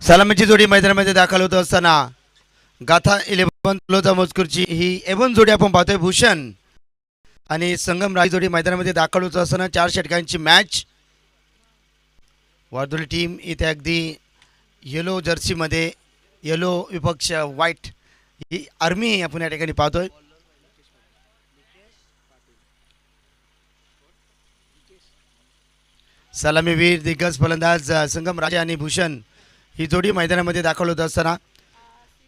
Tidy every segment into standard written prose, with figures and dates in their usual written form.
सलामीची जोडी मैदानामध्ये दाखल होत असताना गाथा 11 तलोजा मजकूरची ही एवन जोडी आपण पाहतोय. भूषण आणि संगम राज जोडी मैदानामध्ये दाखल होत असताना 4 षटकांची मॅच. वार्दुली टीम इथे अगदी येलो जर्सीमध्ये, येलो विपक्ष व्हाईट, ही आर्मी आपण या ठिकाणी पाहतोय. सलामीवीर दिग्गज फलंदाज संगम राजे आणि भूषण ही जोडी मैदानामध्ये दाखल होत असताना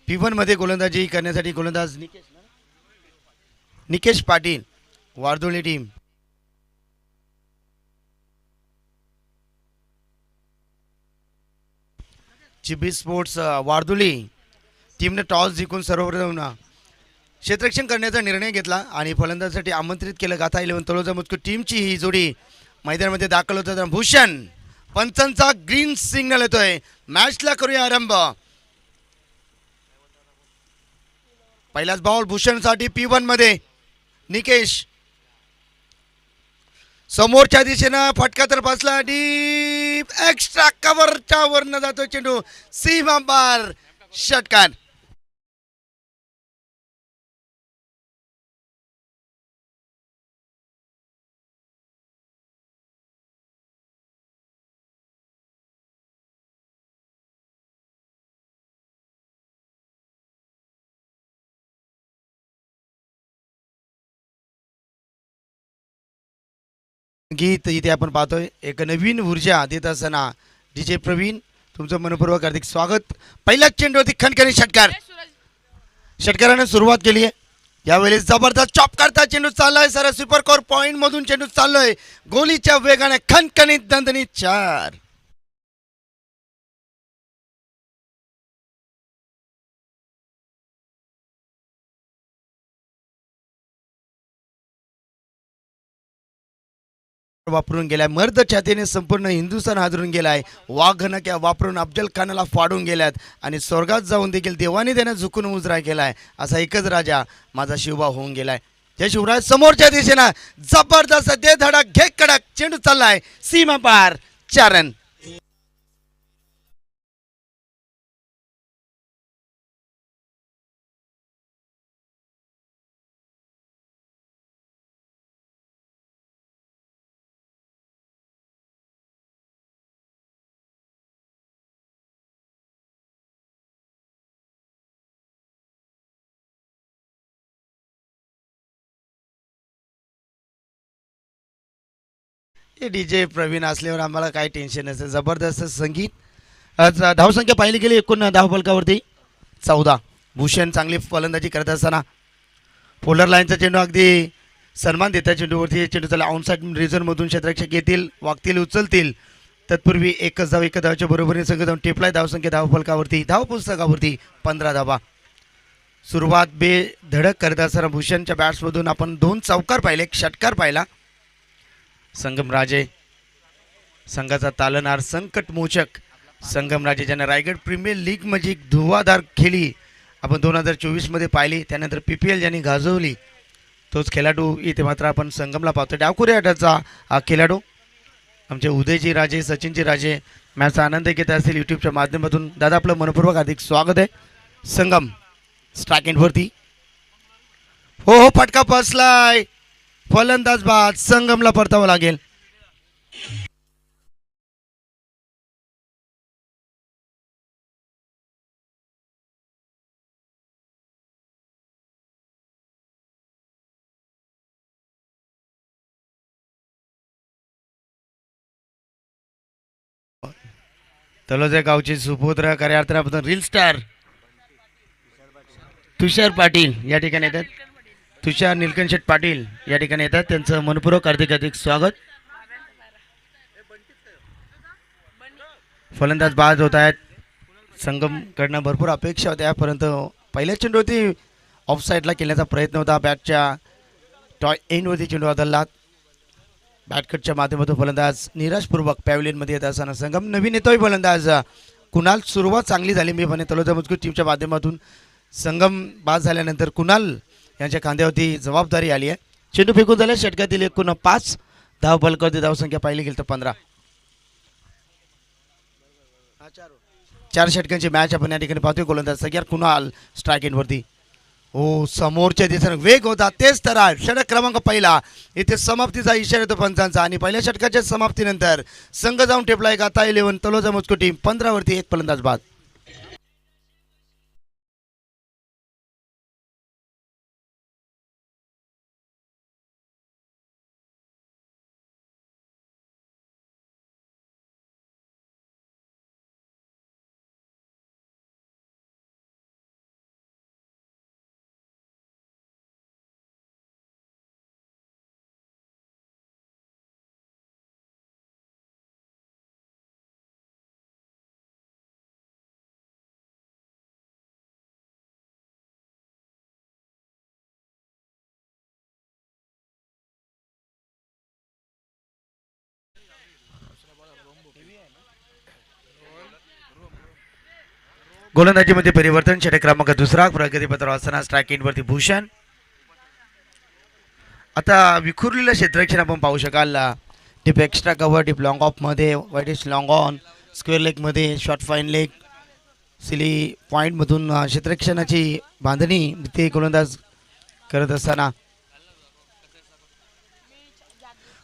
P1 मध्ये गोलंदाजी करण्यासाठी गोलंदाज निकेश पाटील, वार्दुली टीम. चिबी स्पोर्ट्स वार्दुली टीमने टॉस जिंकून सर्वप्रथम क्षेत्ररक्षण करण्याचा निर्णय घेतला आणि फलंदाजासाठी आमंत्रित केलं. गाथा 11 तलोजा मजकूर टीमची ही जोडी मैदानामध्ये दाखल होतात. भूषण पंचांचा ग्रीन सिग्नल येतोय. मॅचला करूया आरंभ. पहिलाच बॉल भूषणसाठी P1 मध्ये. निकेश समोरच्या दिशेनं फटका तर बसला, डीप एक्स्ट्रा कव्हरच्या वरनं जातो चेंडू, सीमा पार, षटकार. गीत इथे आपण पाहतोय. एक नवीन ऊर्जा देत असताना DJ प्रवीण तुमचं मनपूर्वक हार्दिक स्वागत. पहिलाच चेंडूवरती खणखणी षटकार. षटकाराने सुरुवात केली आहे. यावेळी जबरदस्त चॉप करता चेंडू चाललाय सर सुपर कोर पॉइंट मधून चेंडू चाललोय गोलीच्या वेगाने खणखणीत दणदणीत 4. वापरून गेलाय. मर्द छातीने संपूर्ण हिंदुस्थान हादरून गेलाय. वाघनक्या वापरून अफजल खानाला फाडून गेल्यात आणि स्वर्गात जाऊन देखील देवाने त्याने झुकून मुजरा केलाय. असा एकच राजा माझा शिवबा होऊन गेलाय. जय शिवराज. समोरच्या दिशेनं जबरदस्त दे धडक घे कडक चेंडू चाललाय सीमा पार, 4 रन. DJ प्रवीण असल्यावर आम्हाला काही टेन्शन नसतं. जबरदस्त संगीत. धावसंख्या पाहिली गेली एकूण धावफलकावरती 14. भूषण चांगली फलंदाजी करत असताना फोल्डर लाईनचा चेंडू अगदी सन्मान देतात चेंडूवरती. चेंडू त्याला ऑनसाईड रिझनमधून क्षेत्ररक्षक येतील, वागतील, उचलतील. तत्पूर्वी एकच धाव एका धावच्या बरोबरीने संघ जाऊन टेपलाय. धावसंख्या धावफलकावरती धावपुस्तकावरती 15 धावा. सुरुवात बेधडक करत असताना भूषणच्या बॅट्समधून आपण 2 चौकार पाहिले, एक षटकार पाहिला. संगम राजे संघाचा तालनार, संकटमोचक संगम राजे ज्याने रायगड प्रीमियर लीग मध्ये धुवाधार खेळी आपण 2024 मध्ये पाहिली. त्यानंतर PPL ज्यांनी गाजवली तोच खेळाडू इथे मात्र आपण संगमला पाहतो. डावखुऱ्या अड्ड्याचा हा खेळाडू आमचे उदयजी राजे, सचिनजी राजे मॅचचा आनंद घेत असतील यूट्यूबच्या माध्यमातून. दादा आपलं मनपूर्वक हार्दिक स्वागत आहे. संगम स्ट्राईक एंडवरती. हो फटका बसलाय. फलंदाज बाद. संगमला परतावं लागेल. तलोजा गावचे सुपुत्र खऱ्या अर्थाने रील स्टार तुषार पाटील या ठिकाणी येतात. तुषार निलकंठ पाटील या ठिकाणी येतात. त्यांचं मनपूर्वक हार्दिक स्वागत. फलंदाज बाद होत आहेत. संगमकडनं भरपूर अपेक्षा होत्या परंतु पहिल्या चेंडूवरती ऑफ साईडला केल्याचा प्रयत्न होता. बॅटच्या टॉय एंडवरती चेंडू बदलला. बॅटकटच्या माध्यमातून फलंदाज निराशपूर्वक पॅव्हलियनमध्ये येत असताना संगम नवीन येतोय फलंदाज कुणाल. सुरुवात चांगली झाली मी म्हणे तलोजा मजकूर टीमच्या माध्यमातून. संगम बाद झाल्यानंतर कुणाल यांच्या खांद्यावरती जबाबदारी आली आहे. चेंडू फेकून झाले. षटकातील एकूण 5 धावफलकावरती धावसंख्या पाहिली गेली तर 15. 4 षटकांची मॅच आपण या ठिकाणी पाहतोय. गोलंदाज सगळ्यात कुणाल स्ट्राईक एंडवरती. हो, समोरच्या दिशेने वेग होता, तेच तर आहे. षटक क्रमांक पहिला इथे समाप्तीचा इशारा येतो पंचांचा आणि पहिल्या षटकाच्या समाप्तीनंतर संघ जाऊन टेपला एक आता 11 तलोजा मस्को टीम 15 वरती एक फलंदाज बाद. गोलंदाजीमध्ये परिवर्तन. षटक क्रमांक दुसरा प्रगतीपत्र असताना स्ट्राईक एंडवरती भूषण. आता विखुरलेलं क्षेत्ररक्षण आपण पाहू शकाल. Deep extra cover, deep long ऑफमध्ये, वाईटिश लॉंग ऑन, स्क्वेअर लेगमध्ये, शॉर्ट फाईन लेग, सिली पॉईंटमधून क्षेत्ररक्षणाची बांधणी ते गोलंदाज करत असताना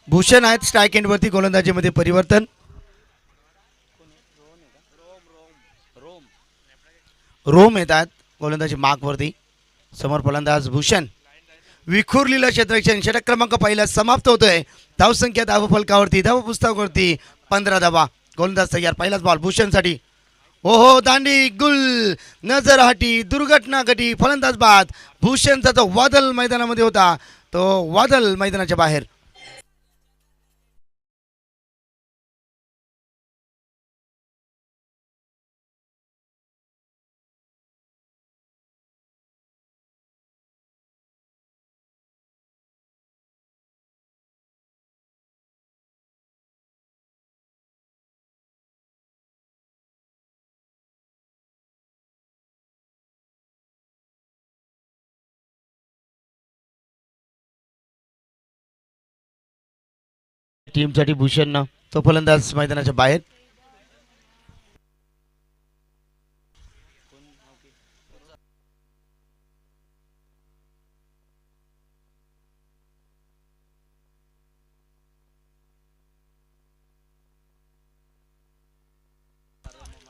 भूषण आहेत स्ट्राईक एंडवरती. गोलंदाजीमध्ये परिवर्तन. रोम येतात गोलंदाजी मार्कवरती. समोर फलंदाज भूषण. विखुरलेलं क्षेत्ररक्षण. षटक क्रमांक पहिला समाप्त होतोय. धावसंख्या धाव फलकावरती, धाव पुस्तकावरती 15 धावा. गोलंदाज तयार. पहिलाच बॉल भूषणसाठी. ओहो, दांडी गुल, नजर हटी, दुर्घटना घटी, फलंदाज बाद. भूषणचा जो वादल मैदानामध्ये होता तो वादल मैदानाच्या बाहेर. टीमसाठी भूषण तो फलंदाज मैदानाच्या बाहेर.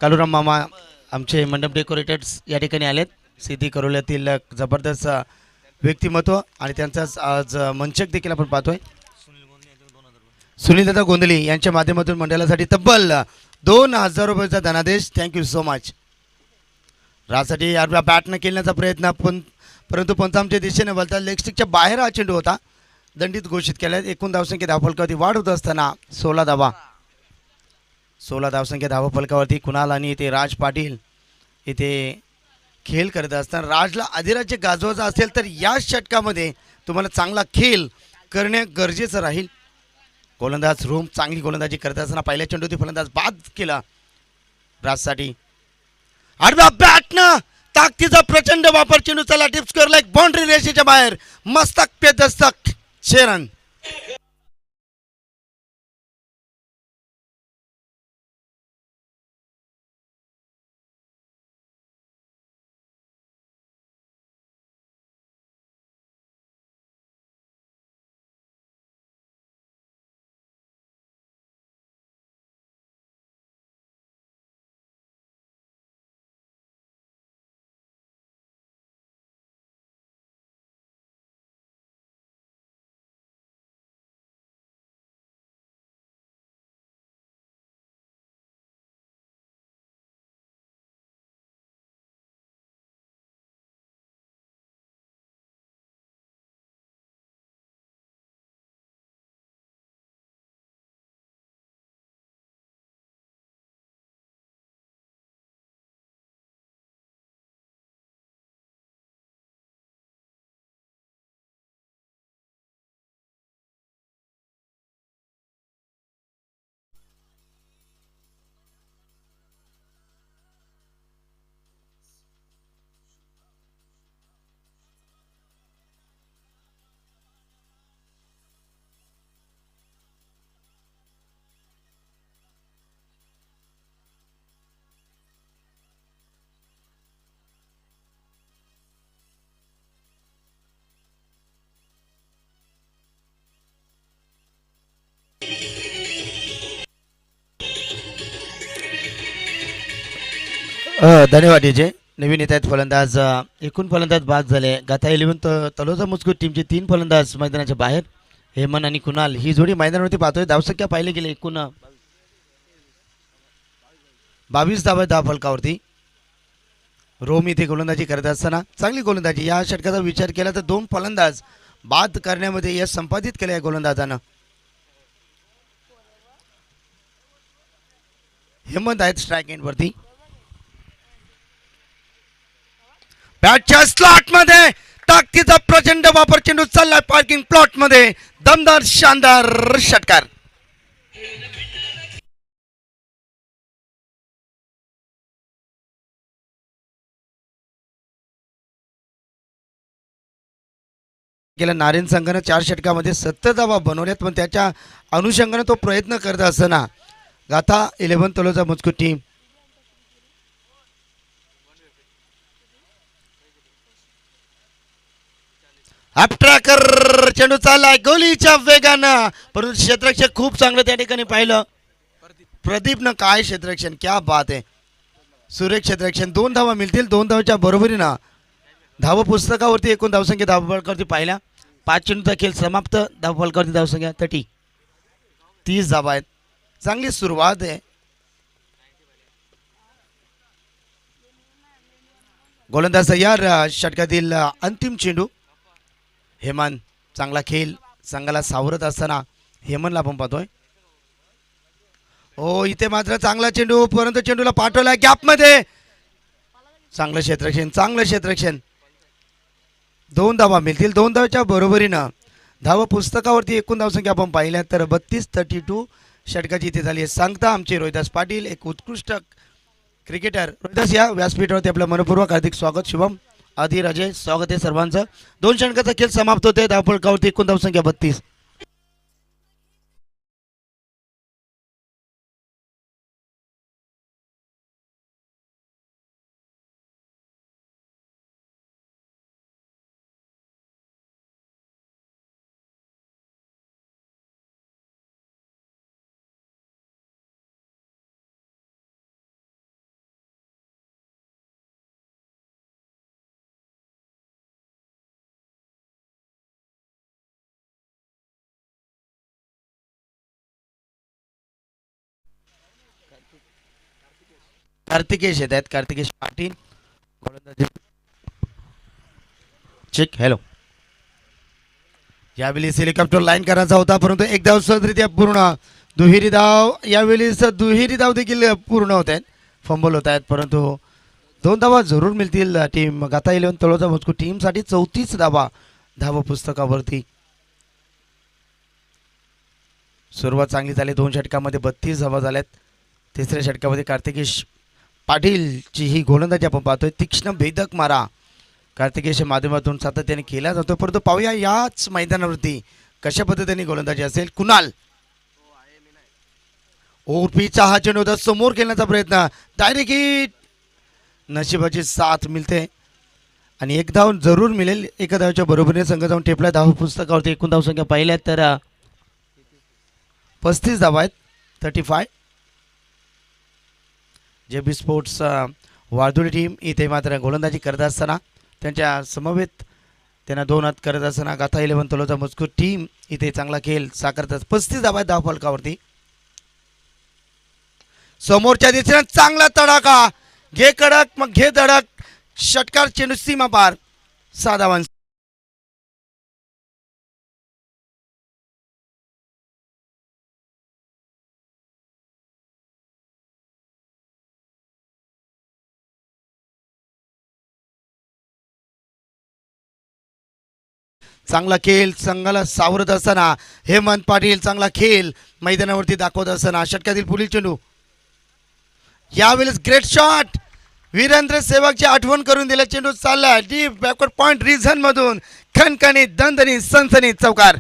कालूराम मामा आमचे मंडप डेकोरेटर्स या ठिकाणी आलेत. सिद्धी करोल्यातील जबरदस्त व्यक्तिमत्व आणि त्यांचाच आज मंचक देखील आपण पाहतोय. सुनीलदादा गोंधली यांच्या माध्यमातून मंडळासाठी तब्बल 2000 रुपयाचा धनादेश. Thank you so much. रासाठी बॅटनं खेळण्याचा प्रयत्न पण परंतु पंचांच्या दिशेने बोलता लेगस्टिकच्या बाहेर हा चेंडू होता. दंडित घोषित केल्यात. एकूण धावसंख्या धावफलकावरती वाढ होत असताना 16 धावा. 16 धावसंख्या धावफलकावरती कुणाल आणि इथे राज पाटील इथे खेळ करत असताना राजला अधिराज्य गाजवायचं असेल तर या षटकामध्ये तुम्हाला चांगला खेळ करणे गरजेचं राहील. गोलंदाज रूम चांगली गोलंदाजी करत असताना पहिल्या चेंडूती फलंदाज बाद केला राजसाठी. आडव्या बॅटनं ताकदीचा प्रचंड वापर. चेंडू चला टिप्स करला एक बाउंड्री रेषेच्या बाहेर. मस्तक पे दस्तक 6 रन. धन्यवाद डीजे. नवीन येत आहेत फलंदाज. एकूण फलंदाज बाद झाले. गाथा 11 तलोजा मुजकूर टीमचे 3 फलंदाज मैदानाच्या बाहेर. हेमन आणि कुणाल ही जोडी मैदानावरती पाहतोय. धावसंख्या पाहिले गेले एकूण 22 धावा आहेत धाव फलकावरती. रोम इथे गोलंदाजी करत असताना चांगली गोलंदाजी. या षटकाचा विचार केला तर 2 फलंदाज बाद करण्यामध्ये यश संपादित केले आहे गोलंदाजानं. हेमंत आहेत स्ट्राईक एंडवरती. बॅटच्या स्लॉट मध्ये ताकदीचा प्रचंड वापर. चेंडू चाललाय पार्किंग प्लॉट मध्ये. दमदार शानदार षटकार. गेल्या नारायण संघानं 4 षटकामध्ये 70 धावा बनवल्यात. पण त्याच्या अनुषंगाने तो प्रयत्न करत असताना गाथा 11 तलोजा मुजकूर टीम ट्रॅकर. चेंडू चाललाय गोलीच्या वेगानं. परंतु क्षेत्ररक्षक खूप चांगलं त्या ठिकाणी पाहिलं प्रदीपनं. काय क्षेत्ररक्षण, क्या बात आहे. सुरेख क्षेत्ररक्षण. 2 धावा मिळतील. 2 धावाच्या बरोबरीनं धाव पुस्तकावरती एकूण धावसंख्या धावफलकावरती पाहिल्या. 5 चेंडूचा खेळ समाप्त. धावफलकावरती धावसंख्या 30 धावा आहेत. चांगली सुरुवात आहे. गोलंदाज तयार. षटकातील अंतिम चेंडू. हेमन चांगला खेळ संघाला सावरत असताना हेमनला आपण पाहतोय. हो इथे मात्र चांगला चेंडू. परंतु चेंडूला पाठवला गॅपमध्ये. चांगलं क्षेत्ररक्षण, चांगलं क्षेत्ररक्षण. 2 धावा मिळतील. 2 धावाच्या बरोबरीनं धाव पुस्तकावरती एकूण धावसंख्या आपण पाहिल्या तर 32-32 षटकाची इथे झाली आहे. सांगता आमचे रोहिदास पाटील एक उत्कृष्ट क्रिकेटर. रोहिदास या व्यासपीठावरती आपलं मनपूर्वक हार्दिक स्वागत. शुभम आधी राजे स्वागत आहे सर्वांचं. 2 षटकाचा खेळ समाप्त होते. धावफलकावरती एकूण धावसंख्या 32. कार्तिकेश येत आहेत. कार्तिकेश पाटील गोलंदाजी चेक. हॅलो. यावेळी हेलिकॉप्टर लाईन करायचा होता परंतु एक धाव सहजरित्या पूर्ण. दुहेरी धाव यावेळी दुहेरी धाव देखील पूर्ण होत आहेत. फंबल होत आहेत परंतु 2 धावा जरूर मिळतील. टीम गाथा 11 तळोजा मुजकूर टीमसाठी 34 धावा धाव पुस्तकावरती. सुरुवात चांगली झाली. 2 षटकामध्ये 32 धावा झाल्यात. तिसऱ्या षटकामध्ये कार्तिकेश पाटीलची ही गोलंदाजी आपण पाहतोय. तीक्ष्ण भेदक मारा कार्तिकेयच्या माध्यमातून सातत्याने केला जातो. परंतु पाहूया याच मैदानावरती कशा पद्धतीने गोलंदाजी असेल. कुणाल ओरपीचा हा चेंडू होता. समोर खेळण्याचा प्रयत्न. Direct hit. नशिबाची साथ मिळते आणि एक धाव जरूर मिळेल. एका धावच्या बरोबरीने संघ जाऊन टेपला. धाव पुस्तकावरती एकूण धावसंख्या पाहिल्या तर 35 धावा आहेत. 35. JB स्पोर्ट्स वारदुरी टीम इथे मात्र गोलंदाजी करत असताना त्यांच्या समवेत त्यांना 2 हात करत असताना गाथा 11 तलोजा मुजकूर टीम इथे चांगला खेळ साकारतात. 35 धावा आहेत धाव फलकावरती. समोरच्या दिशेने चांगला तडाखा. घे कडक मग घे धडक. षटकार चेंडू सीमा पार. 6 धावांचा. चांगला खेळ संघाला सावरत असताना हेमंत पाटील चांगला खेळ मैदानावरती दाखवत असताना षटकातील पुढील चेंडू. यावेळेस ग्रेट शॉट. वीरेंद्र सेवकची आठवण करून दिला. चेंडू चालला डीप बॅकवर्ड पॉइंट रिझन मधून. खणखणीत दणदणीत सनसनीत चौकार.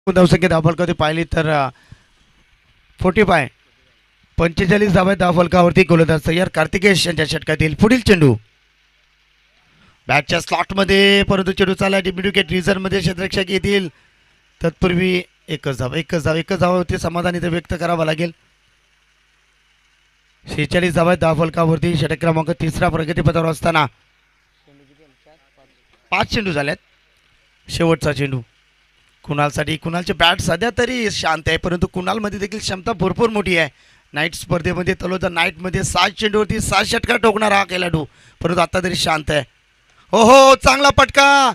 धावसंख्या धावफलकावरती पाहिली तर 45 45 धावा धावफलकावरती गोलंदाज सय्यर कार्तिकेश यांच्या षटकातील पुढील चेंडू बॅटच्या स्लॉटमध्ये, परंतु चेंडू चालला विकेट रिझर्व्हमध्ये क्षेत्ररक्षक येतील. तत्पूर्वी एकच धावावरती समाधान इथे व्यक्त करावं लागेल. 46 धावा धावफलकावरती षटक क्रमांक 3 प्रगतीपथावर असताना 5 चेंडू झाल्यात. शेवटचा चेंडू कुणालसाठी. कुणालचे बॅट सध्या तरी शांत आहे, परंतु कुणालमध्ये देखील क्षमता भरपूर मोठी आहे. नाईट स्पर्धेमध्ये तलोजा नाईटमध्ये 7 चेंडूवरती 7 षटकार ठोकणारा हा खेळाडू, परंतु आता तरी शांत आहे. हो चांगला पटका,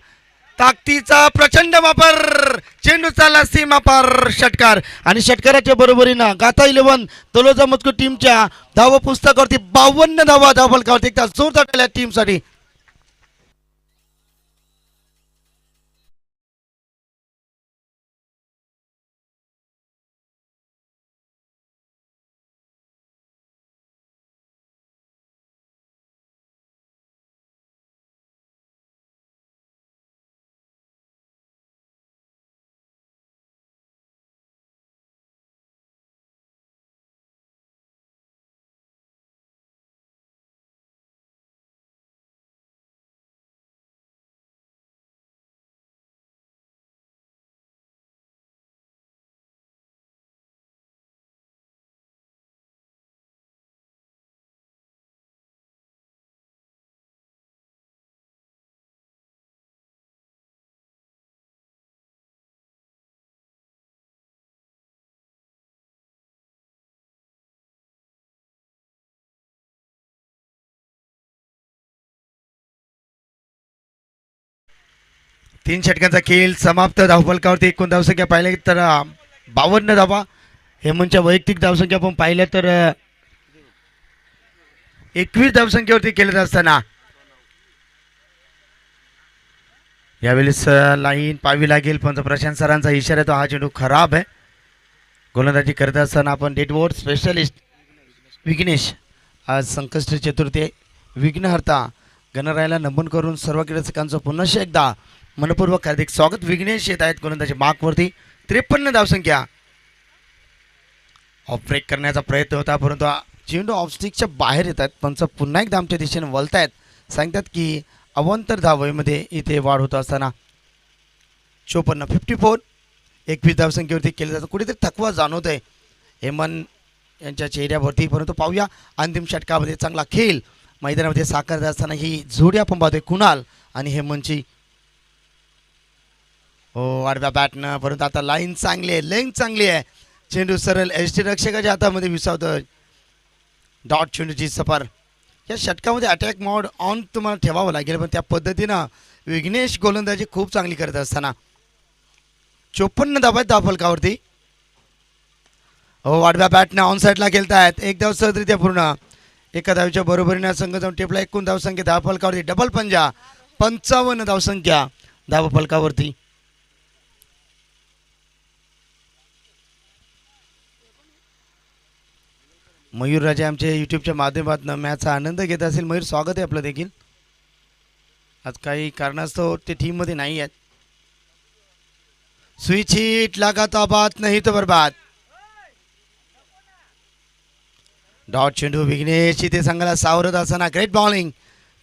ताकदीचा प्रचंड वापर, चेंडू चालला सीमा पार षटकार आणि षटकाराच्या बरोबरीनं गाथा 11 तलोजा मजकूर टीमच्या धाव पुस्तकावरती 52 धावा धावफलकावरती एकदा जोरदार टाळ्या टीमसाठी. तीन षटकांचा खेळ समाप्त. धावफलकावरती एकूण धावसंख्या पाहिल्या तर 52 धावा. हेमंतच्या वैयक्तिक धावसंख्या आपण पाहिल्या तर 21 धावसंख्येवरती खेळत असताना यावेळेस लाईन पाहावी लागेल, पण प्रशांत सरांचा इशारा तो हा चेंडू खराब आहे. गोलंदाजी करत असताना आपण डेड ओव्हर स्पेशलिस्ट विघ्नेश, आज संकष्टी चतुर्थी, विघ्नहर्ता गणरायाला नमन करून सर्व क्रीडकांचं पुन्हा एकदा मनपूर्वक हार्दिक स्वागत. विघ्नेश येत आहेत गोलंदाजी मार्कवरती. 53 धावसंख्या. ऑफ ब्रेक करण्याचा प्रयत्न होता, परंतु चेंडू ऑफस्टिकच्या बाहेर येत आहेत. पंच पुन्हा एकदा आमच्या दिशेने वळत आहेत. सांगतात की अवांतर धावेमध्ये इथे वाढ होत असताना 54 21 धावसंख्येवरती केलं जातं. कुठेतरी थकवा जाणवत आहे हेमंत यांच्या चेहऱ्यावरती, परंतु पाहूया अंतिम षटकामध्ये चांगला खेळ मैदानामध्ये साकारत असताना ही जोडी आपण पाहतोय कुणाल आणि हेमंतची. हो आडव्या बॅटनं, परंतु आता लाईन चांगली आहे, लेंथ चांगली आहे. चेंडू सरळ एसटी रक्षकाच्या हातामध्ये विसावतोय. डॉट चेंडूची सफर. या षटकामध्ये अटॅक मोड ऑन तुम्हाला ठेवावं लागेल, पण त्या पद्धतीनं विघ्नेश गोलंदाजी खूप चांगली करत असताना 54 धावा धावफलकावरती. हो आडव्या बॅटनं ऑन साईडला खेळतायत. एक धाव सहजरित्या पूर्ण. एका धावीच्या बरोबरीनं संघ जाऊन टेपला. एकूण धावसंख्या धावफलकावरती डबल पंजा 55 धावसंख्या धावफलकावरती. मयूर राजे आमच्या यूट्यूबच्या माध्यमातून मॅचचा आनंद घेत असेल. मयूर स्वागत आहे आपलं देखील. आज काही कारणास्तव ते टीममध्ये नाही आहेत. स्विच हिट, लगा तो आबाद नाही तो बर्बाद. डॉट चेंडू विघ्नेश इथे संघाला सावरत असताना ग्रेट बॉलिंग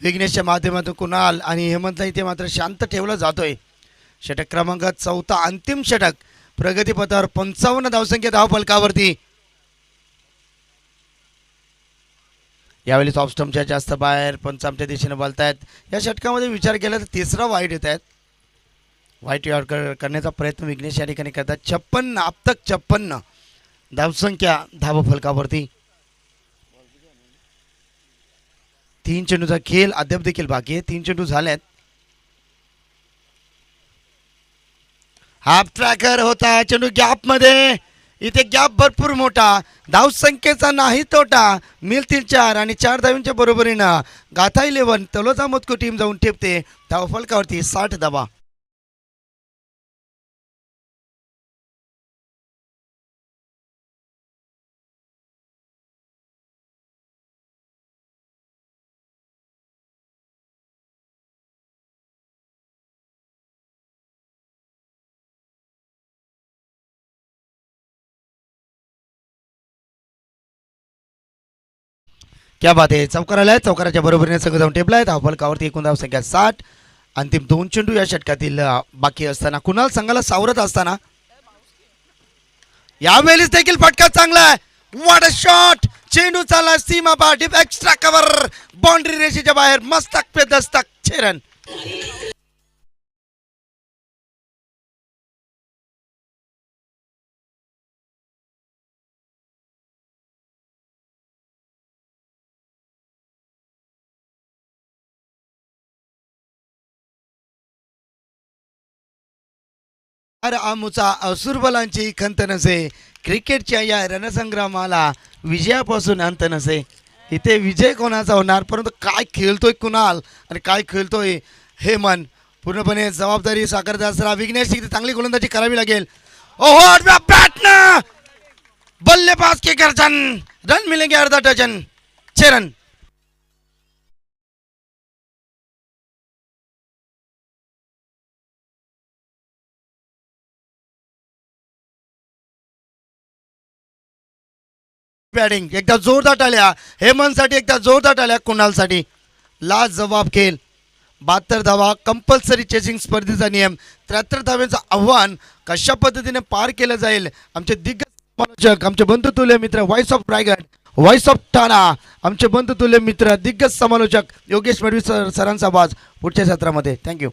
विघ्नेशच्या माध्यमातून कुणाल आणि हेमंतला इथे मात्र शांत ठेवला जातोय. षटक क्रमांक 4 अंतिम षटक प्रगतीपथावर 55 धावसंख्या धावफलकावरती. यावेळी ऑफ स्टंपच्या जास्त बाहेर पंच आमच्या दिशेने बोलतायत. या षटकामध्ये विचार केला तर तिसरा वाईट येत आहेत. वाईट करण्याचा प्रयत्न विघ्नेश या ठिकाणी करतात. 56 आपतक 56 धावसंख्या धावफलकावरती. 3 चेंडूचा खेळ अद्याप देखील बाकी आहे. 3 चेंडू झाल्यात. हाफ ट्रॅकर होता चेंडू गॅप मध्ये. इथे गॅप भरपूर मोठा. धावसंख्येचा नाही तोटा. मिळतील 4 आणि 4 धावींच्या बरोबरीनं गाथा 11 तलोजा मजकूर टीम जाऊन ठेपते धावफलकावरती 60 धावा. क्या बात आहे. चौकार आलाय. चौकाराच्या बरोबरीने संघ जाऊन टेपलाय. धावफलकावरती एकूण धावसंख्या 60. अंतिम 2 चेंडू या षटकातील बाकी असताना कुणाल संघाला सावरत असताना यावेळेस देखील फटका चांगला आहे. What a shot. चेंडू चालला सीमा पार एक्स्ट्रा कव्हर बाउंड्री रेषेच्या बाहेर. मस्तक पे दस्तक 6 रन. आमुचा असुरबलांची खंत नसे. क्रिकेटच्या या रणसंग्रामाला विजयापासून अंत नसे. इथे विजय कोणाचा होणार, परंतु काय खेळतोय कुणाल आणि काय खेळतोय हेमन पूर्णपणे जबाबदारी साकारत असताना विघ्नेश चांगली गोलंदाजी करावी लागेल. ओहो बॅटनं बल्लेबाज के गर्जन. रन मिलेंगे अर्धा डजन. 6 रन. बॅटिंग एकदा जोरदार टाळ्या हेमंतसाठी, एकदा जोरदार टाळ्या कुणालसाठी. लास्ट जवाब खेळ. 72 धावा कंपल्सरी चेसिंग स्पर्धेचा नियम. 73 धाव्यांचं आव्हान कशा पद्धतीने पार केलं जाईल. आमचे दिग्गज समालोचक, आमचे बंधुतुल्य मित्र voice of Raigad, voice of Thane, आमचे बंधुतुल्य मित्र दिग्गज समालोचक योगेश मडवी सरांचा आवाज पुढच्या सत्रामध्ये. Thank you.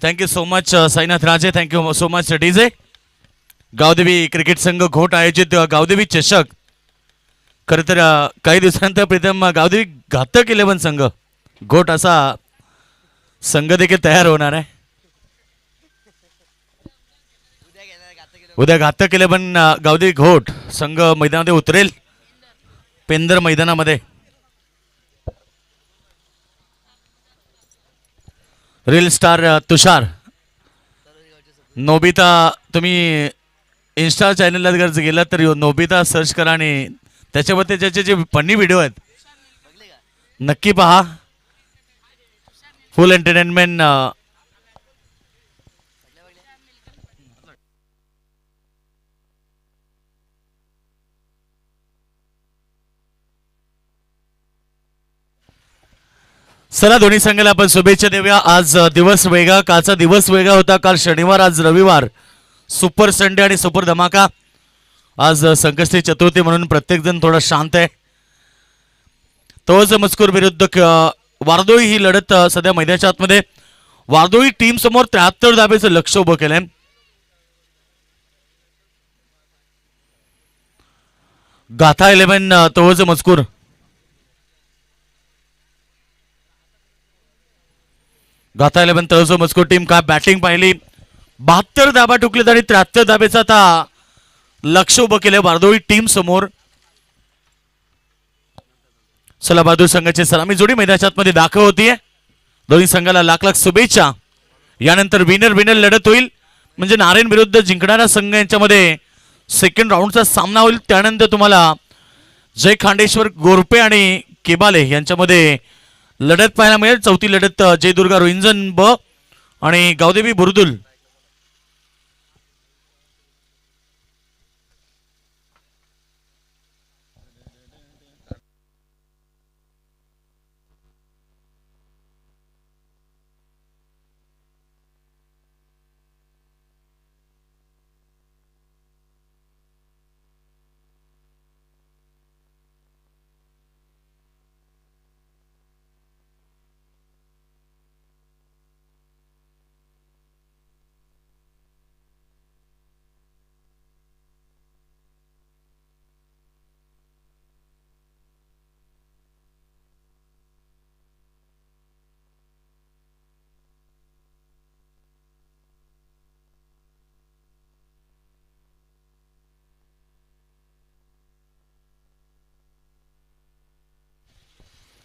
Thank you so much Sainath Raje. Thank you so much DJ. Gavdevi cricket संघ घोट आयोजित गावदेवी चषक. खरं तर काही दिवसानंतर प्रीतम गावदेवी घातक 11 संघ घोट असा संघ देखील तयार होणार आहे. उद्या घातक 11 गावदेवी घोट संघ मैदानामध्ये उतरेल पेंदर मैदानामध्ये. रील स्टार तुषार नोबिता, तुम्ही इन्स्टा चॅनलला जर गेलात तर नोबिता सर्च करा आणि त्याच्यावरती त्याचे जे फनी व्हिडिओ आहेत नक्की पहा. फुल एंटरटेनमेंट. चला दोन्ही संघाला आपण शुभेच्छा देऊया. आज दिवस वेगळा, कालचा दिवस वेगळा होता. काल शनिवार, आज रविवार. सुपर संडे आणि सुपर धमाका. आज संकष्टी चतुर्थी म्हणून प्रत्येक जण थोडा शांत आहे. तोच मजकूर विरुद्ध वारदोळी ही लढत सध्या मैदानाच्या आतमध्ये. वारदोळी टीम समोर 73 धाब्याचं लक्ष उभं केलंय. गाथा 11 तोच मजकूर. गाथा 11 तळजो मस्को टीम काय बॅटिंग पाहिली. 72 धाबा टुकलेत आणि 73 धाब्याचं आता लक्ष उभं केलं वारदोळी टीम समोर. चला बहादूर संघाची सलामी जोडी मैदानाच्या आतमध्ये दाखल होतीये. दोन्ही संघाला लाख लाख शुभेच्छा. यानंतर विनर लढत होईल म्हणजे नारायण विरुद्ध जिंकणारा संघ यांच्यामध्ये सेकंड राऊंडचा सामना होईल. त्यानंतर तुम्हाला जय खांडेश्वर गोरपे आणि केबाले यांच्यामध्ये लढत पाहायला मिळेल. चौथी लढत जय दुर्गा रोहिंजन ब आणि गावदेवी बुरदुल.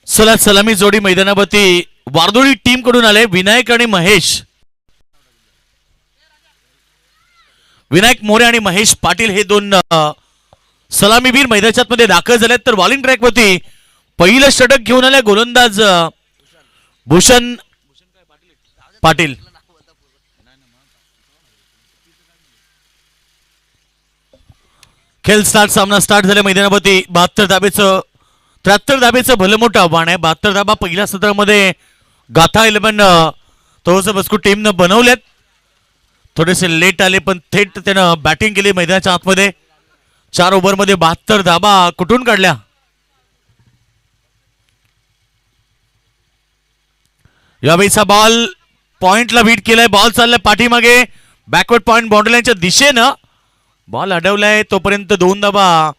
चला सलामी जोडी मैदानावरती वारदोळी टीम कडून आले विनायक आणि महेश. विनायक मोरे आणि महेश पाटील हे दोन सलामीवीर मैदानात मध्ये दाखल झालेत. तर बॉलिंग ट्रॅक वरती पहिलं षटक घेऊन आले गोलंदाज भूषण पाटील. खेळ स्टार्ट. सामना स्टार्ट झाल्या मैदानावरती 72 धाबेचं 73 धाबेचं भलं मोठं आव्हान आहे. 72 धाबा पहिल्या सत्रामध्ये गाथा 11 तोच बसकू टीमनं बनवल्यात. थोडेसे लेट आले पण थेट त्यानं बॅटिंग केली मैदानाच्या आतमध्ये. 4 ओव्हरमध्ये 72 धाबा कुठून काढल्या. यावेळीचा बॉल पॉइंटला बीट केलाय. बॉल चाललाय पाठीमागे बॅकवर्ड पॉइंट बाउंड्री लाईनच्या दिशेनं. बॉल अडवलाय तोपर्यंत 2 धाबा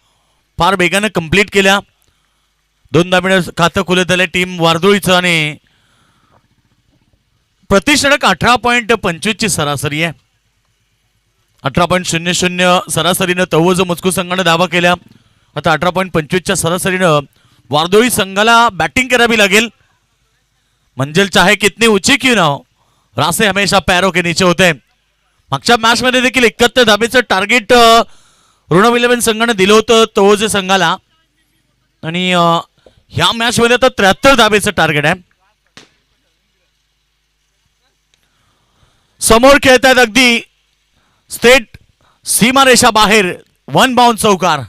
फार वेगानं कंप्लीट केल्या. 2 धाब्यानं खातं खुलं झालंय टीम वारदोळीचं आणि प्रतिषटक 18.25 ची सरासरी आहे. 18.00 सरासरीनं तवज मजकूर संघानं धावा केल्या. आता 18.25 च्या सरासरीनं वारदोळी संघाला बॅटिंग करावी लागेल. मंजिल चाहे कितनी ऊंची क्यों ना हो, रास्ते हमेशा पैरों के नीचे होते हैं. मागच्या मॅच मध्ये देखील 71 धाबेचं टार्गेट ऋणव 11 संघानं दिलं होतं तवज संघाला आणि ह्या मॅच मध्ये आता 73 धाबेचं टार्गेट आहे. समोर खेळतात अगदी स्टेट सीमारेषा बाहेर 1 बाउंड चौकार.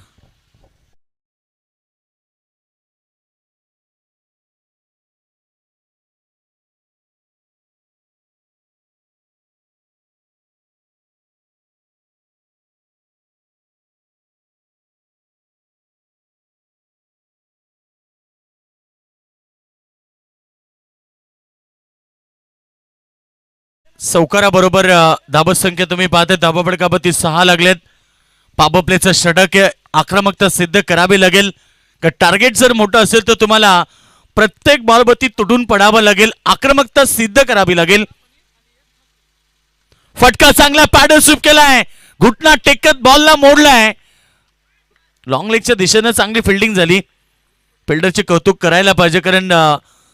चौकाराबरोबर धाबा संख्या तुम्ही पाहता. धाबा पडकापती 6 लागलेत. पावर प्लेचं षटक आक्रमकता सिद्ध करावी लागेल. का टार्गेट जर मोठं असेल तर तुम्हाला प्रत्येक बॉलवरती तुटून पडावं लागेल. आक्रमकता सिद्ध करावी लागेल. फटका चांगला पॅडल स्वीप केलाय. घुटना टेकत बॉलला मोडलाय. लॉंग लेगच्या दिशेनं चांगली फिल्डिंग झाली. फिल्डरचे कौतुक करायला पाहिजे कारण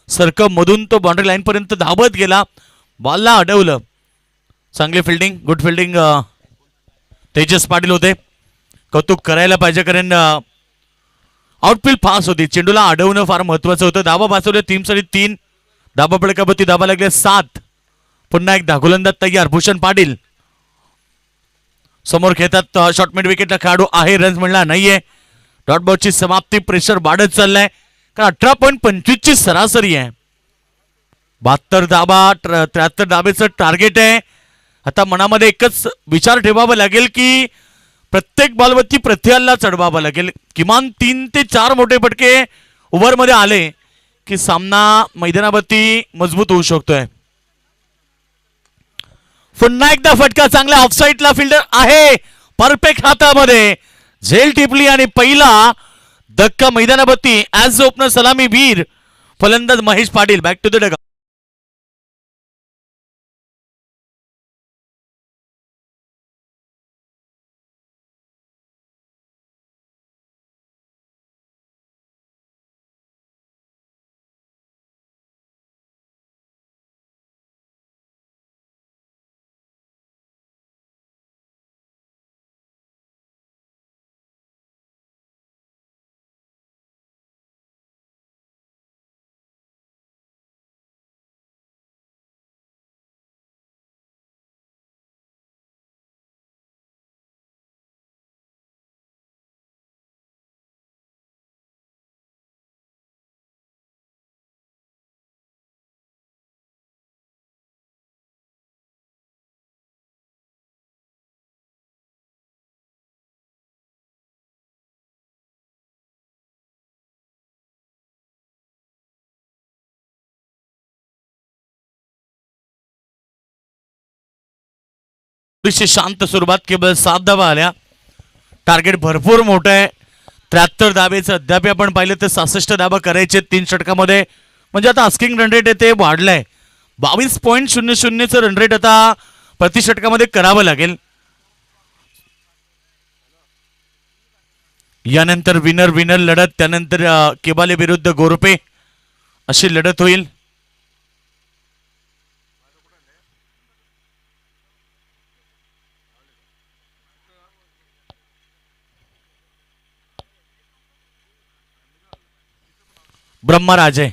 सर्कम मधून तो बाउंड्री लाईन पर्यंत धावत गेला. बॉलला अडवलं. चांगली fielding good fielding Tejas Patil होते. कौतुक करायला पाहिजे कारण आउटफील्ड फास्ट होती. चेंडूला अडवणं फार महत्वाचं होतं. धाबा वाचवले 3 धाबा पडकावरती धाबा लागले 7. पुन्हा एक गोलंदाज तयार भूषण पाटील. समोर खेळतात शॉर्ट मिड विकेटला खेळाडू आहे. रन्स म्हणला नाहीये. डॉट बॉलची समाप्ती. प्रेशर वाढत चाललाय कारण 18.25 ची सरासरी आहे. 72 धाबा 73 धाबेचं टार्गेट आहे. आता मनामध्ये एकच विचार ठेवावा लागेल की प्रत्येक बॉलवरती प्रत्येकाला चढवावं लागेल. किमान 3 ते 4 मोठे फटके ओव्हरमध्ये आले की सामना मैदानावरती मजबूत होऊ शकतोय. पुन्हा एकदा फटका चांगला ऑफसाईडला फिल्डर आहे. परफेक्ट हातामध्ये झेल टिपली आणि पहिला धक्का मैदानावरती ऍज ओपनर सलामी वीर फलंदाज Mahesh Patil. Back to the dug. थोडीशी शांत सुरुवात, केवळ 7 धावा आल्या. टार्गेट भरपूर मोठं आहे. 73 धावेचं अद्याप आपण पाहिलं तर 66 धावा करायचे 3 षटकामध्ये. म्हणजे आता आस्किंग रन रेट आहे ते वाढलंय. 22.00चं रन रेट आता प्रति षटकामध्ये करावं लागेल. यानंतर विनर विनर लढत, त्यानंतर केबाले विरुद्ध गोरपे अशी लढत होईल. ब्रह्मराजे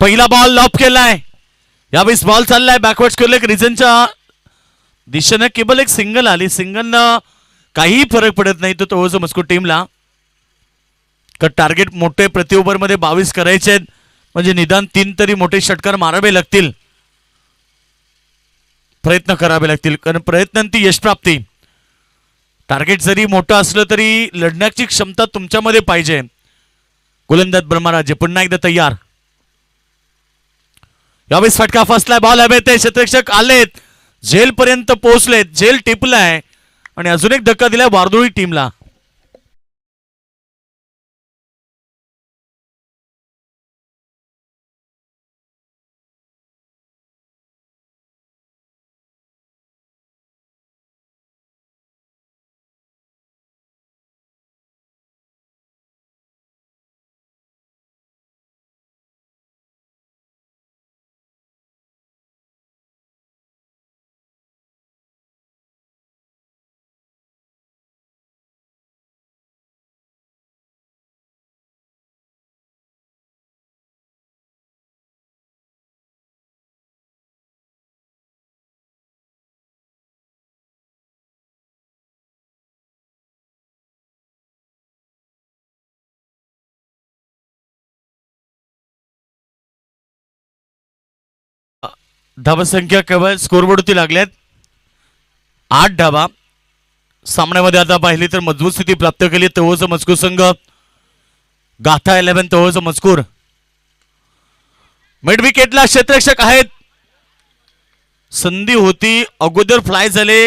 पहिला बॉल लॉप केलाय. यावेळेस बॉल चाललाय बॅकवर्ड स्क्वेअर लेग रिजनच्या दिशेनं. केवळ एक सिंगल आली. सिंगलनं काही फरक पडत नाही तो तोच मस्को टीमला. टार्गेट मोठे प्रति ओव्हर मध्ये 22 करायचे आहेत. म्हणजे निदान 3 तरी मोठे षटकार मारावे लागतील, प्रयत्न करावे लागतील. कारण प्रयत्नांती यश प्राप्ती. टार्गेट जरी मोठं असलं तरी लढण्याची क्षमता तुमच्यामध्ये पाहिजे. गोलंदाज ब्रह्मराजे पुन्हा एकदा तयार. यावेळेस फटका फसलाय. बॉल हवेत आहे. क्षेत्ररक्षक आलेत, झेल पर्यंत पोहोचलेत, झेल टिपलाय आणि अजून एक धक्का दिलाय वारदोळी टीमला. धावसंख्या केवळ स्कोरबोर्डवरती लागल्यात 8 धावा. सामन्यामध्ये आता पाहिली तर मजबूत स्थिती प्राप्त केली तहोचा मजकूर संघ. गाथा 11 तहोचा मजकूर. मिड विकेटला क्षेत्ररक्षक आहेत. संधी होती, अगोदर फ्लाय झाले.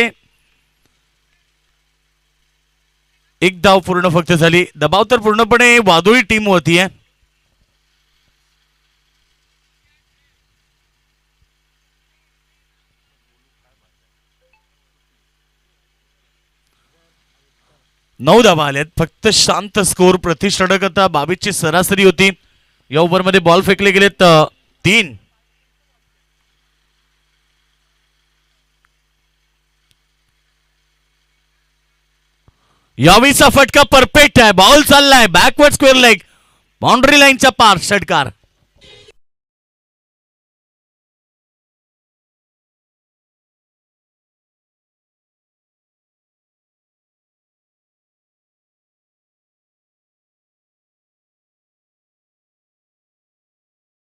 एक धाव पूर्ण फक्त झाली. दबाव तर पूर्णपणे वादोळी टीम होती आहे. नऊ धावा आल्यात. फक्त शांत स्कोर. प्रति षटक आता 22ची सरासरी होती. या ओव्हरमध्ये बॉल फेकले गेलेत 3. यावेळीचा फटका परफेक्ट आहे. बॉल चाललाय बॅकवर्ड स्क्वेअर लेग, बाउंड्री लाईनच्या पार. षटकार.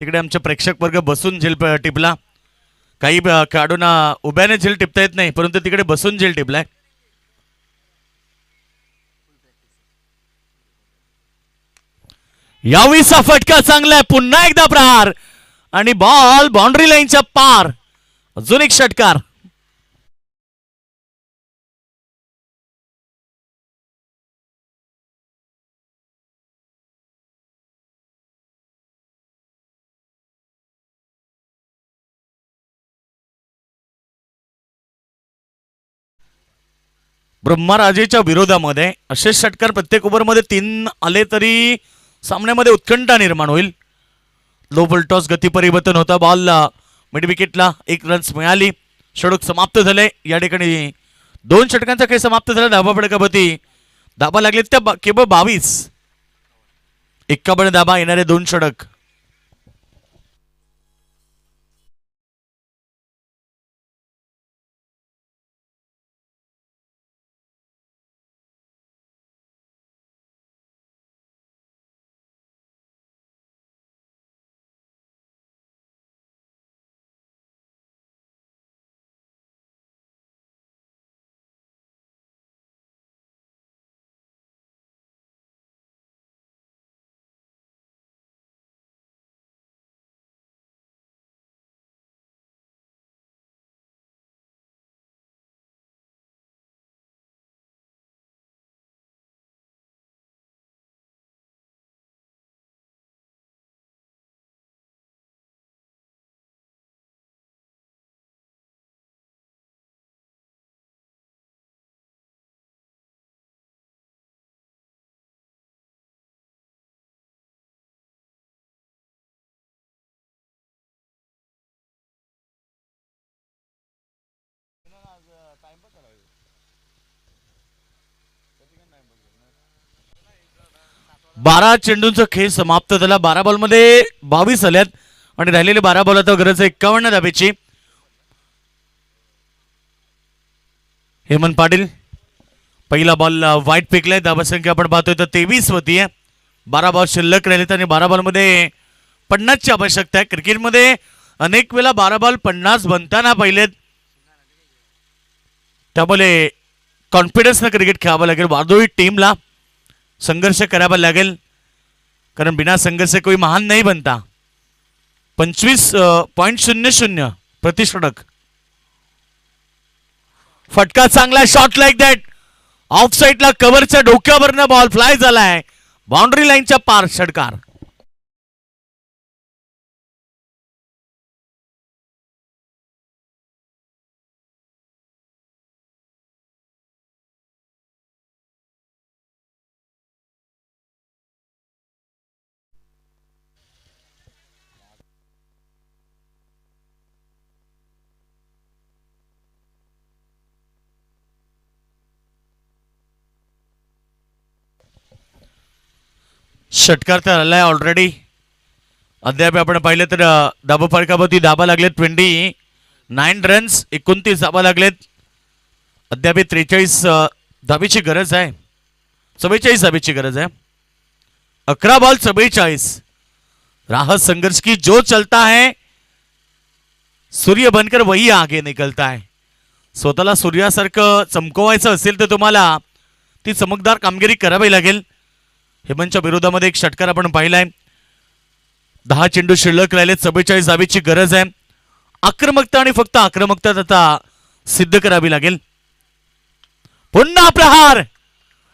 तिकडे आमचे प्रेक्षक वर्ग बसून झेल टिपला. काही खेळाडूंना उभ्याने झेल टिपता येत नाही, परंतु तिकडे बसून झेल टिपलाय. यावेळीचा फटका चांगला आहे. पुन्हा एकदा प्रहार आणि बॉल बाउंड्री लाईनच्या पार. अजून एक षटकार. ब्रह्मराजेच्या विरोधामध्ये असे षटकार प्रत्येक ओव्हरमध्ये 3 आले तरी सामन्यामध्ये उत्कंठा निर्माण होईल. लो बॉल टॉस गती परिवर्तन होता. बॉल मिड विकेटला 1 रन्स मिळाली. षटक समाप्त झाले. या ठिकाणी 2 षटकांचा खेळ समाप्त झाला. धाबा फडकापती धाबा लागले त्या केवळ 22. 51 धाबा, येणारे 2 षटक. 12 चेंडूंचा खेळ समाप्त झाला. 12 बॉलमध्ये 22 आल्यात आणि राहिलेले 12 बॉल आता गरज आहे 51 धाब्याची. हेमंत पाटील पहिला बॉल वाईट फेकलाय. धावसंख्या आपण पाहतोय तर 23 होती आहे. 12 बॉल शिल्लक राहिलेत आणि 12 बॉलमध्ये 50ची आवश्यकता आहे. क्रिकेटमध्ये अनेक वेळा 12 बॉल 50 बनताना पाहिलेत. त्यामुळे कॉन्फिडन्सनं क्रिकेट खेळावं लागेल. वादोळी टीमला संघर्ष करावा लागेल, कारण बिना संघर्ष कोई महान नाही बनता. 25.00 प्रतिषटक. फटका चांगला शॉट लाईक दॅट. ऑफ साईडला कव्हरच्या डोक्यावरनं बॉल फ्लाय झालाय. बाउंड्री लाईनच्या पार षटकार. षटकार तर आलाय ऑलरेडी. अद्याप आपण पाहिलं तर धाबा फरकावरती धाबा लागलेत. 29 रन्स, 29 धाबा लागलेत. अद्याप 43 धाबीची गरज आहे. 44 धाबीची गरज आहे. 11 बॉल 44. राहत संघर्ष की जो चलता है सूर्य बनकर वही आगे निकलता है. स्वतःला सूर्यासारखं चमकवायचं असेल तर तुम्हाला ती चमकदार कामगिरी करावी लागेल. हेमंतच्या विरोधामध्ये एक षटकार आपण पाहिलाय. 10 चेंडू शिल्लक राहिले. 44 धाबीची गरज आहे. आक्रमकता आणि फक्त आक्रमकता आता सिद्ध करावी लागेल. पुन्हा प्रहार.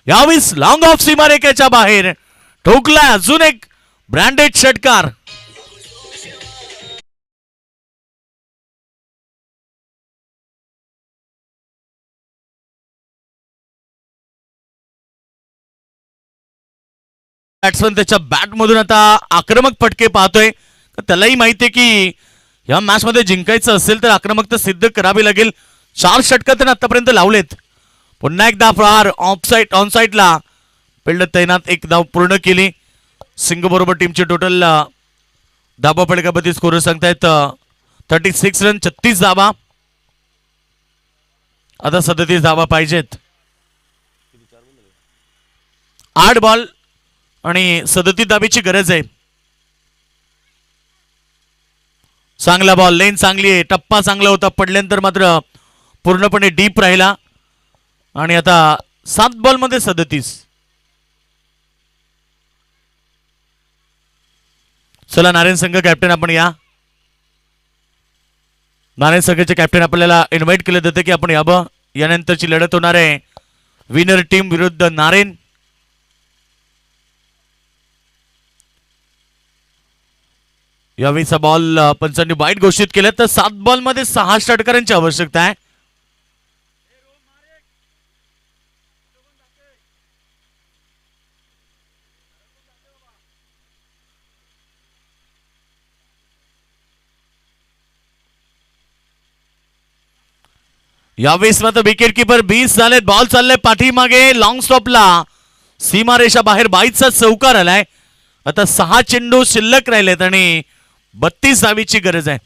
यावेळेस लॉंग ऑफ सीमारेखेच्या बाहेर ठोकलाय अजून एक ब्रँडेड षटकार. बॅट्समन त्याच्या बॅट मधून आता आक्रमक फटके पाहतोय. त्यालाही माहितीये की या मॅच मध्ये जिंकायचं असेल तर आक्रमकता सिद्ध करावी लागेल. 4 षटकार त्याने आतापर्यंत लावलेत. पुन्हा एकदा प्रहार. ऑफसाईड ऑन साईडला फिल्ड तैनात. एक धाव पूर्ण केली. सिंग बरोबर टीमचे टोटल धाबा फटकापती स्कोर सांगतायत 36 रन, 36 धाबा. आता 37 धाबा पाहिजेत. 8 बॉल आणि 37 धाबीची गरज आहे. चांगला बॉल. लेन चांगली आहे. टप्पा चांगला होता. पडल्यानंतर मात्र पूर्णपणे डीप राहिला. आणि आता 7 बॉल मध्ये 37. चला नारायण संघ कॅप्टन आपण या. नारायण संघाचे कॅप्टन आपल्याला इन्व्हाइट केलं जातं की आपण यावं. यानंतरची लढत होणार आहे विनर टीम विरुद्ध नारायण. यावेळीचा बॉल पंचांनी वाईट घोषित केला. तर 7 बॉल मध्ये 6 षटकारांची आवश्यकता आहे. यावेळेस मात्र विकेट किपर 20 झालेत. बॉल चाललाय पाठीमागे लॉंग स्टॉपला. सीमारेषा बाहेर 22चा चौकार आलाय. आता 6 चेंडू शिल्लक राहिलेत आणि 32 धावीची गरज आहे.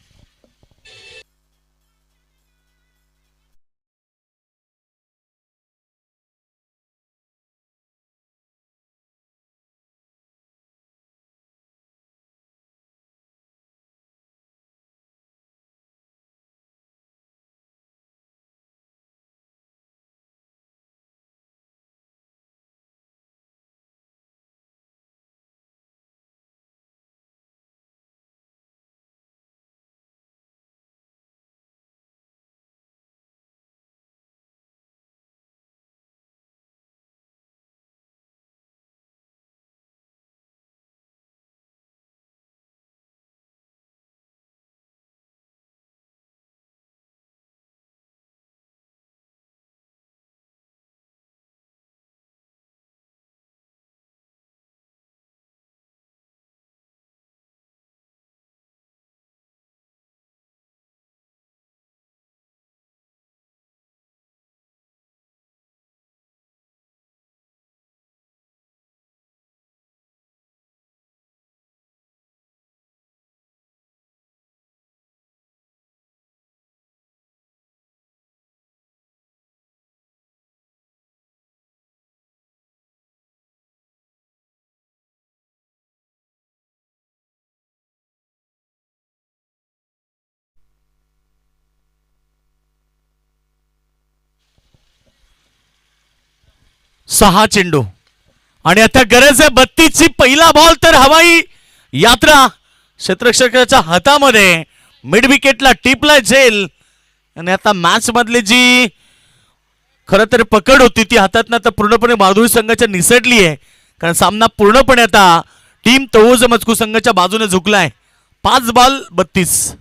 6 चेंडू आणि आता गरज आहे 32ची. पहिला बॉल तर हवाई यात्रा क्षेत्ररक्षकाच्या हातामध्ये. मिड विकेटला टिपला झेल आणि आता मॅच मधली जी खरं तर पकड होती ती हातातनं आता पूर्णपणे माधुरी संघाच्या निसटली आहे. कारण सामना पूर्णपणे आता टीम तवोज मजकू संघाच्या बाजूने झुकलाय. 5 बॉल 32.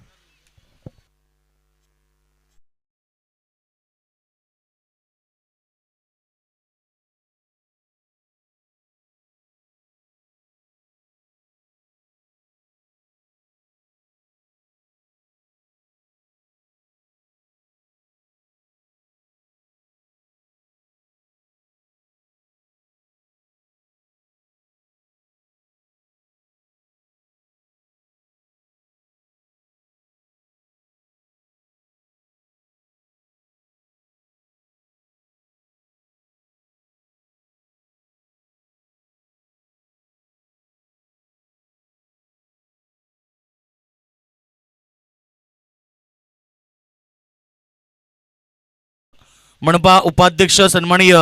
मनपा उपाध्यक्ष सन्माननीय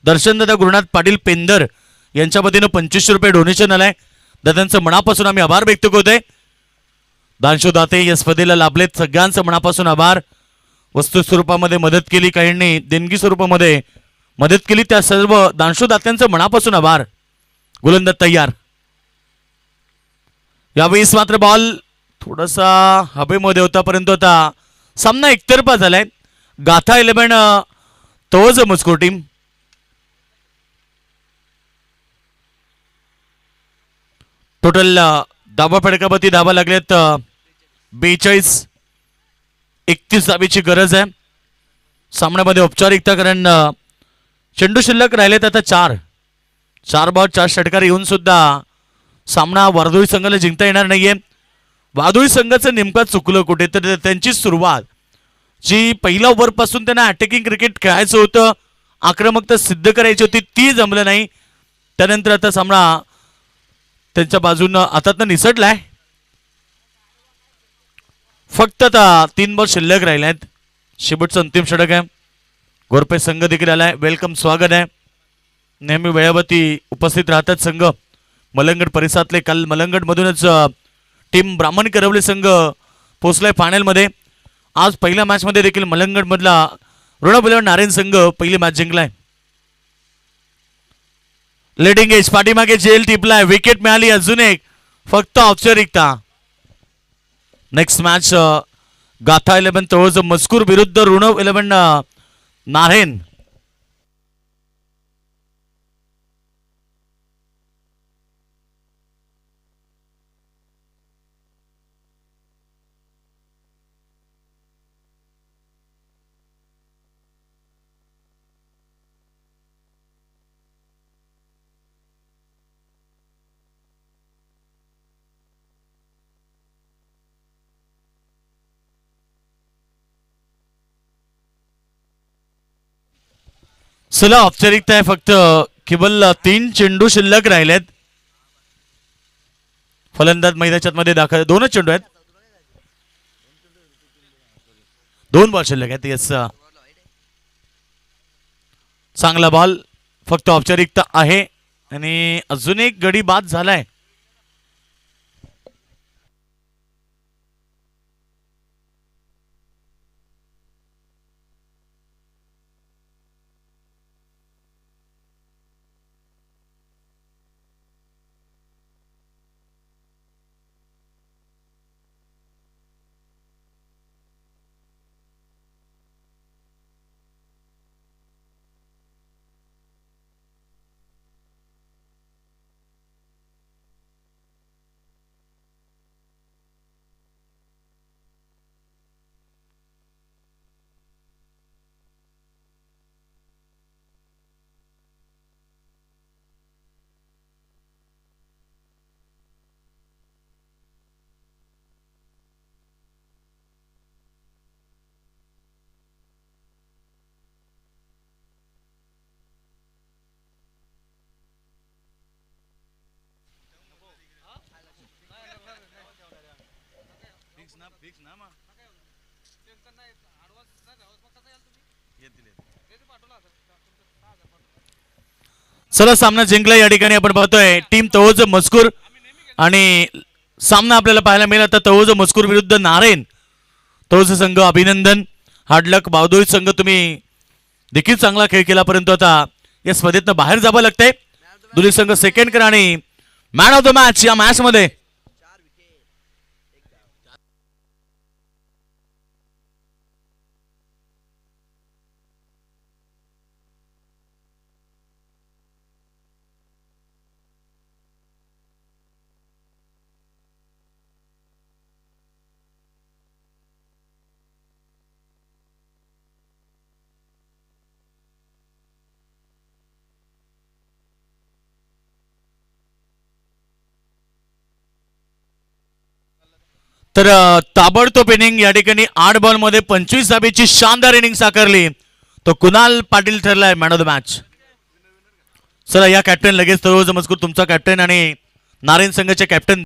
दर्शनदादा गुरुनाथ पाटील पेंदर यांच्या वतीनं 2500 रुपये डोनेशन आलंय. दादांचं मनापासून आम्ही आभार व्यक्त करतोय. दानशो दाते या स्पर्धेला लाभलेत. सगळ्यांचं मनापासून आभार. वस्तू स्वरूपामध्ये मदत केली, काहींनी देणगी स्वरूपामध्ये मदत केली, त्या सर्व दानशो दात्यांचं मनापासून आभार. गोलंदाज तयार. यावेळेस मात्र बॉल थोडासा हवेमध्ये होता परंतु आता सामना एकतर्फा झालाय. गाथा 11 तवज मस्को टीम. टोटल धाबा फडकापती धाबा लागलेत 42. 31 धाबीची गरज आहे सामन्यामध्ये औपचारिकता. कारण चेंडू शिल्लक राहिलेत आता 4 बॉल 4 षटकार येऊन सुद्धा सामना वादोळी संघाला जिंकता येणार नाहीये. वादोळी संघाचं नेमका चुकलं कुठे तर त्यांची सुरुवात जी पहिल्या ओव्हर पासून त्यांना अटॅकिंग क्रिकेट खेळायचं होतं, आक्रमकता सिद्ध करायची होती, ती जमलं नाही. त्यानंतर आता सामना त्यांच्या बाजूनं हातातनं निसटलाय. फक्त आता 3 बॉल शिल्लक राहिले आहेत. शेवटचं अंतिम षटक आहे. गोरपे संघ देखील आलाय. वेलकम, स्वागत आहे. नेहमी वेळावरती उपस्थित राहतात संघ मलंगड परिसरातले. काल मलंगड मधूनच टीम ब्राह्मण करवले संघ पोहोचलाय फायनलमध्ये. आज पहिल्या मॅच मध्ये देखील मलंगड मधला ऋणबुलव नारायण संघ पहिली मॅच जिंकलाय. लेडिंग एज पाठीमागे जेल टिपलाय. विकेट मिळाली अजून एक, फक्त औपचारिकता. नेक्स्ट मॅच गाथा 11 तवज मस्कूर विरुद्ध ऋण 11 नारायण. चला औपचारिकता आहे. फक्त केवळ 3 चेंडू शिल्लक राहिलेत. फलंदाज मैदानाच्या मध्ये दाखल. 2च चेंडू आहेत. 2 बॉल शिल्लक आहेत. येस, चांगला बॉल. फक्त औपचारिकता आहे आणि अजून एक गडी बाद झालाय. चला सामना जिंकला या ठिकाणी आपण पाहतोय टीम तवोज मजकूर आणि सामना आपल्याला पाहायला मिळेल आता तवोज मजकूर विरुद्ध नारायण. तवोज संघ अभिनंदन, हार्डलक. बावधोई संघ तुम्ही देखील चांगला खेळ केला परंतु आता या स्पर्धेतनं बाहेर जावं लागतंय. दोन्ही संघ सेकंड करा आणि मॅन ऑफ द मॅच या मॅच मध्ये तर ताबडतोब इनिंग या ठिकाणी 8 बॉल मध्ये 25 धाबेची शानदार इनिंग साकारली. तो कुणाल पाटील ठरलाय मॅन ऑफ द मॅच. चला या कॅप्टन लगेच तवोज मजकूर तुमचा कॅप्टन आणि नारायण संघाचे कॅप्टन